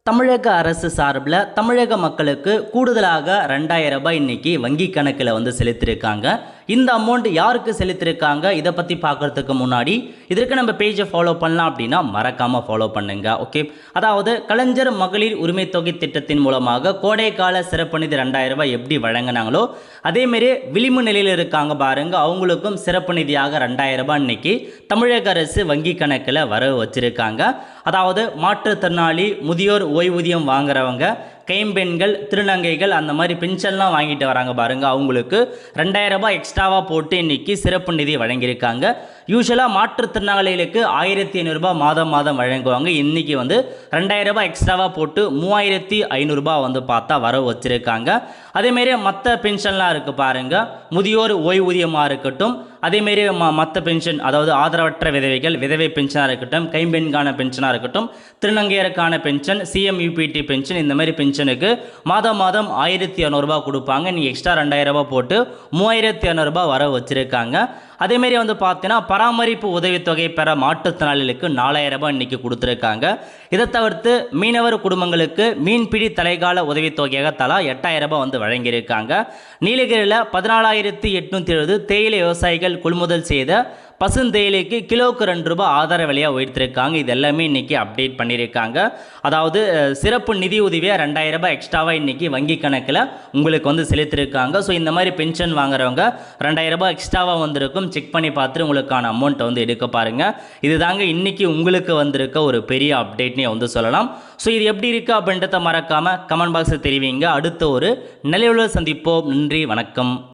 தமிழக அரசு சார்பில் தமிழக மக்களுக்கு கூடுதலாக 2000 ரூபாய் இன்னைக்கு வங்கி கணக்கில் செலுத்தியிருக்காங்க. இந்த அமௌண்ட் யாருக்கு செலுத்தியிருக்காங்க இதை பற்றி பார்க்குறதுக்கு முன்னாடி இதற்கு நம்ம பேஜை ஃபாலோ பண்ணலாம் அப்படின்னா மறக்காமல் ஃபாலோ பண்ணுங்க. ஓகே, அதாவது கலைஞர் மகளிர் உரிமை தொகை திட்டத்தின் மூலமாக கோடைக்கால சிறப்பு நிதி 2000 ரூபாய் எப்படி வழங்கினாங்களோ அதேமாரி விளிம்பு நிலையில் இருக்காங்க பாருங்க, அவங்களுக்கும் சிறப்பு நிதியாக 2000 ரூபாய் இன்னைக்கு தமிழக அரசு வங்கி கணக்கில் வர வச்சிருக்காங்க. அதாவது மாற்றுத்திறனாளி, முதியோர் ஓய்வூதியம் வாங்குறவங்க, கைம்பெண்கள், திருநங்கைகள் அந்த மாதிரி பென்ஷன்லாம் வாங்கிட்டு வராங்க பாருங்க, அவங்களுக்கு 2000 ரூபாய் எக்ஸ்ட்ராவாக போட்டு இன்னைக்கு சிறப்பு நிதி வழங்கியிருக்காங்க. யூஸ்வலாக மாற்றுத்திறனாளிகளுக்கு 1500 ரூபாய் மாதம் மாதம் வழங்குவாங்க. இன்னைக்கு 2000 ரூபாய் எக்ஸ்ட்ராவாக போட்டு 3500 ரூபாய் பார்த்தா வர வச்சிருக்காங்க. அதேமாரி மற்ற பென்ஷன்லாம் இருக்குது பாருங்க, முதியோர் ஓய்வூதியமாக இருக்கட்டும், அதேமாரி மற்ற பென்ஷன், அதாவது ஆதரவற்ற விதவைகள் விதவை பென்ஷனாக இருக்கட்டும், கைம்பெண்கான பென்ஷனாக இருக்கட்டும், திருநங்கையருக்கான பென்ஷன், CMUPT பென்ஷன், இந்த மாதிரி பென்ஷனுக்கு மாதம் மாதம் 1200 ரூபாய் கொடுப்பாங்க. நீங்கள் எக்ஸ்ட்ரா 2000 ரூபாய் போட்டு 3200 ரூபாய் வர வச்சுருக்காங்க. அதேமாரி பார்த்தீங்கன்னா பராமரிப்பு உதவித்தொகை பெற மாற்றுத்திறனாளிகளுக்கு 4000 ரூபாய் இன்னைக்கு கொடுத்துருக்காங்க. இதை தவிர்த்து மீனவர் குடும்பங்களுக்கு மீன்பிடி தலைகால உதவித்தொகையாக தலா 8000 ரூபாய் வழங்கியிருக்காங்க. நீலகிரியில் 14870 தேயிலை விவசாயிகள் கொள்முதல் செய்த பசுந்தேயிலைக்கு கிலோவுக்கு 2 ரூபாய் ஆதார விலையாக உயர்த்திருக்காங்க. இது எல்லாமே இன்றைக்கி அப்டேட் பண்ணியிருக்காங்க. அதாவது சிறப்பு நிதி உதவியாக 2000 ரூபாய் எக்ஸ்ட்ராவாக இன்றைக்கி வங்கி கணக்கில் உங்களுக்கு செலுத்திருக்காங்க. ஸோ இந்த மாதிரி பென்ஷன் வாங்குறவங்க 2000 ரூபாய் எக்ஸ்ட்ராவாக வந்திருக்கும், செக் பண்ணி பார்த்துட்டு உங்களுக்கான அமௌண்ட்டை எடுக்க பாருங்கள். இது தாங்க இன்றைக்கி உங்களுக்கு வந்திருக்க ஒரு பெரிய அப்டேட்னே சொல்லலாம். ஸோ இது எப்படி இருக்குது அப்படின்றத மறக்காமல் கமெண்ட் பாக்ஸில் தெரிவிங்க. அடுத்த ஒரு நிலையுள்ள சந்திப்போம். நன்றி, வணக்கம்.